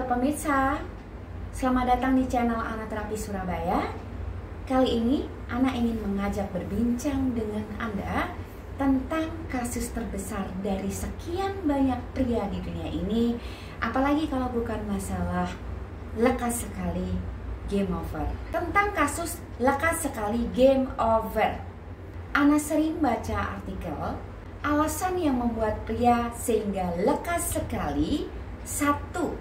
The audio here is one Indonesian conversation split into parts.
pemirsa, selamat datang di channel Ana Terapi Surabaya. Kali ini Ana ingin mengajak berbincang dengan Anda tentang kasus terbesar dari sekian banyak pria di dunia ini. Apalagi kalau bukan masalah lekas sekali game over. Tentang kasus lekas sekali game over, Ana sering baca artikel alasan yang membuat pria sehingga lekas sekali. Satu,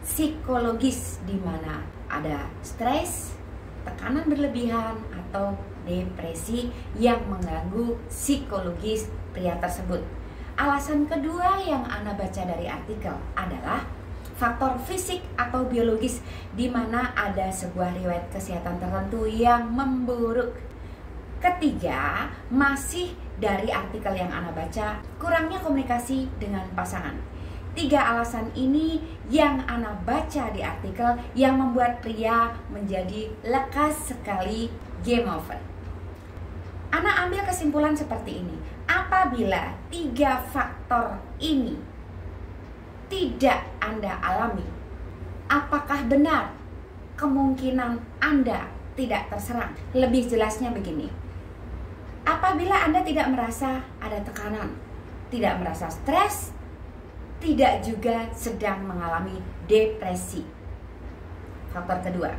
psikologis, di mana ada stres, tekanan berlebihan, atau depresi yang mengganggu psikologis pria tersebut. Alasan kedua yang Ana baca dari artikel adalah faktor fisik atau biologis, di mana ada sebuah riwayat kesehatan tertentu yang memburuk. Ketiga, masih dari artikel yang Ana baca, kurangnya komunikasi dengan pasangan. Tiga alasan ini yang Ana baca di artikel yang membuat pria menjadi lekas sekali game over. Ana ambil kesimpulan seperti ini. Apabila tiga faktor ini tidak Anda alami, apakah benar kemungkinan Anda tidak terserang? Lebih jelasnya begini. Apabila Anda tidak merasa ada tekanan, tidak merasa stres, tidak juga sedang mengalami depresi. Faktor kedua,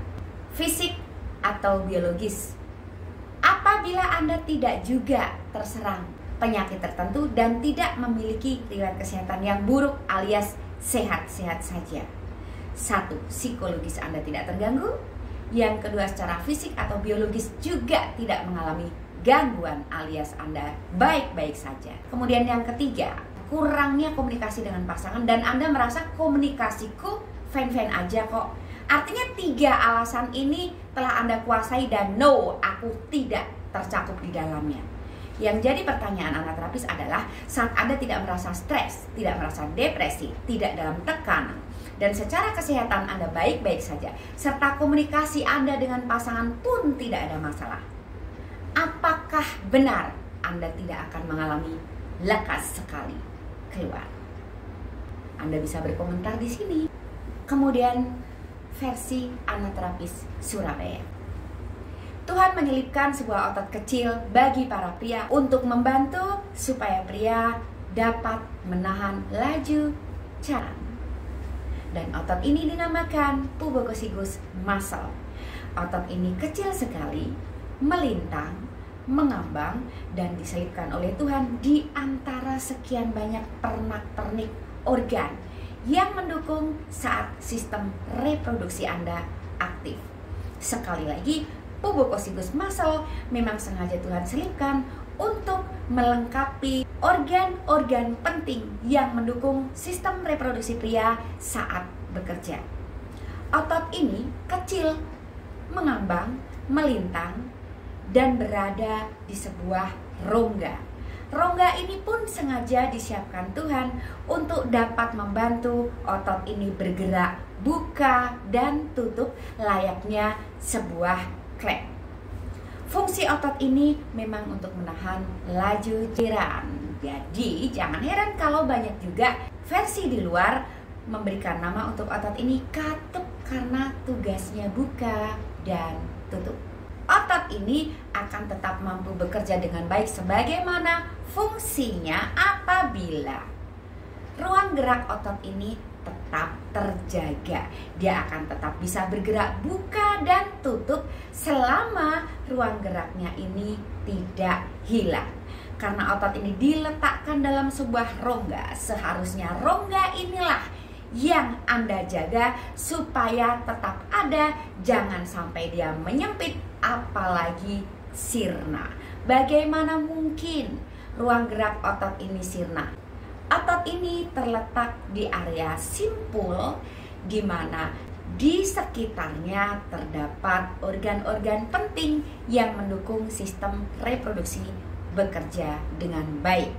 fisik atau biologis. Apabila Anda tidak juga terserang penyakit tertentu dan tidak memiliki riwayat kesehatan yang buruk alias sehat-sehat saja. Satu, psikologis Anda tidak terganggu. Yang kedua, secara fisik atau biologis juga tidak mengalami gangguan alias Anda baik-baik saja. Kemudian yang ketiga, kurangnya komunikasi dengan pasangan dan Anda merasa komunikasiku fine-fine aja kok. Artinya tiga alasan ini telah Anda kuasai dan no, aku tidak tercakup di dalamnya. Yang jadi pertanyaan Ana terapis adalah saat Anda tidak merasa stres, tidak merasa depresi, tidak dalam tekanan, dan secara kesehatan Anda baik-baik saja, serta komunikasi Anda dengan pasangan pun tidak ada masalah, apakah benar Anda tidak akan mengalami lekas sekali keluar? Anda bisa berkomentar di sini. Kemudian versi Ana Terapis Surabaya. Tuhan menyelipkan sebuah otot kecil bagi para pria untuk membantu supaya pria dapat menahan laju jalan. Dan otot ini dinamakan pubococcygos muscle. Otot ini kecil sekali, melintang, mengambang, dan diselipkan oleh Tuhan di antara sekian banyak pernak-pernik organ yang mendukung saat sistem reproduksi Anda aktif. Sekali lagi, pubococcygos muscle memang sengaja Tuhan selipkan untuk melengkapi organ-organ penting yang mendukung sistem reproduksi pria saat bekerja. Otot ini kecil, mengambang, melintang, dan berada di sebuah rongga. Rongga ini pun sengaja disiapkan Tuhan untuk dapat membantu otot ini bergerak, buka dan tutup layaknya sebuah klep. Fungsi otot ini memang untuk menahan laju jalan. Jadi jangan heran kalau banyak juga versi di luar memberikan nama untuk otot ini katup karena tugasnya buka dan tutup. Otot ini akan tetap mampu bekerja dengan baik sebagaimana fungsinya apabila ruang gerak otot ini tetap terjaga. Dia akan tetap bisa bergerak buka dan tutup selama ruang geraknya ini tidak hilang. Karena otot ini diletakkan dalam sebuah rongga, seharusnya rongga inilah yang Anda jaga supaya tetap ada, jangan sampai dia menyempit apalagi sirna. Bagaimana mungkin ruang gerak otot ini sirna? Otot ini terletak di area simpul, di mana di sekitarnya terdapat organ-organ penting yang mendukung sistem reproduksi bekerja dengan baik.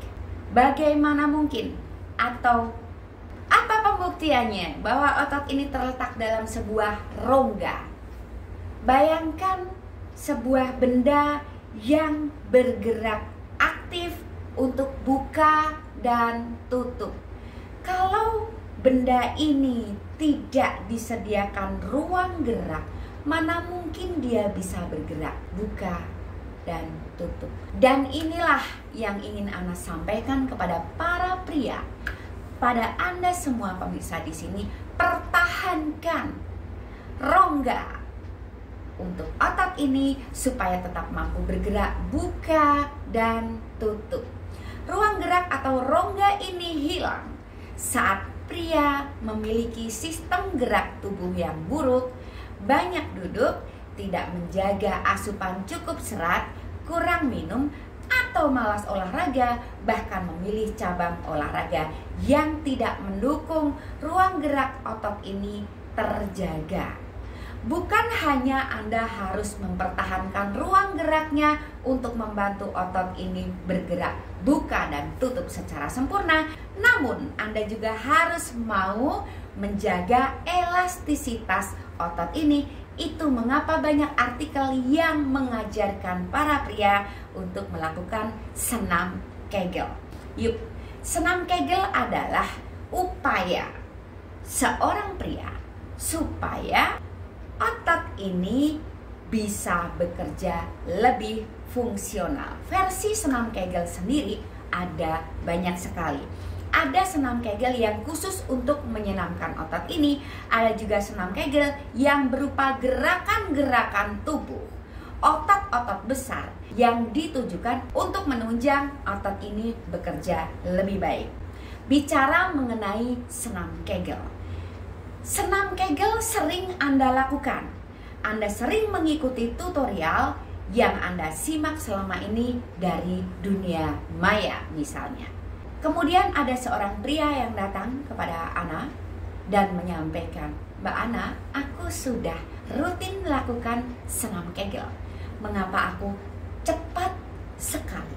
Bagaimana mungkin? Atau apa pembuktiannya bahwa otot ini terletak dalam sebuah rongga? Bayangkan sebuah benda yang bergerak aktif untuk buka dan tutup. Kalau benda ini tidak disediakan ruang gerak, mana mungkin dia bisa bergerak, buka dan tutup. Dan inilah yang ingin Ana sampaikan kepada para pria, pada Anda semua pemirsa di sini, pertahankan rongga untuk otot ini supaya tetap mampu bergerak, buka dan tutup. Ruang gerak atau rongga ini hilang saat pria memiliki sistem gerak tubuh yang buruk, banyak duduk, tidak menjaga asupan cukup serat, kurang minum, atau malas olahraga, bahkan memilih cabang olahraga yang tidak mendukung ruang gerak otot ini terjaga. Bukan hanya Anda harus mempertahankan ruang geraknya untuk membantu otot ini bergerak, buka dan tutup secara sempurna, namun Anda juga harus mau menjaga elastisitas otot ini. Itu mengapa banyak artikel yang mengajarkan para pria untuk melakukan senam Kegel. Yuk, senam Kegel adalah upaya seorang pria supaya otot ini bisa bekerja lebih fungsional. Versi senam Kegel sendiri ada banyak sekali. Ada senam Kegel yang khusus untuk menyenamkan otot ini. Ada juga senam Kegel yang berupa gerakan-gerakan tubuh, otot-otot besar yang ditujukan untuk menunjang otot ini bekerja lebih baik. Bicara mengenai senam Kegel, senam Kegel sering Anda lakukan. Anda sering mengikuti tutorial yang Anda simak selama ini dari dunia maya misalnya. Kemudian ada seorang pria yang datang kepada Ana dan menyampaikan, "Mbak Ana, aku sudah rutin melakukan senam Kegel. Mengapa aku cepat sekali?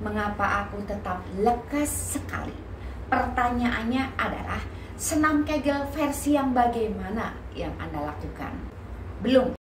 Mengapa aku tetap lekas sekali?" Pertanyaannya adalah, senam Kegel versi yang bagaimana yang Anda lakukan? Belum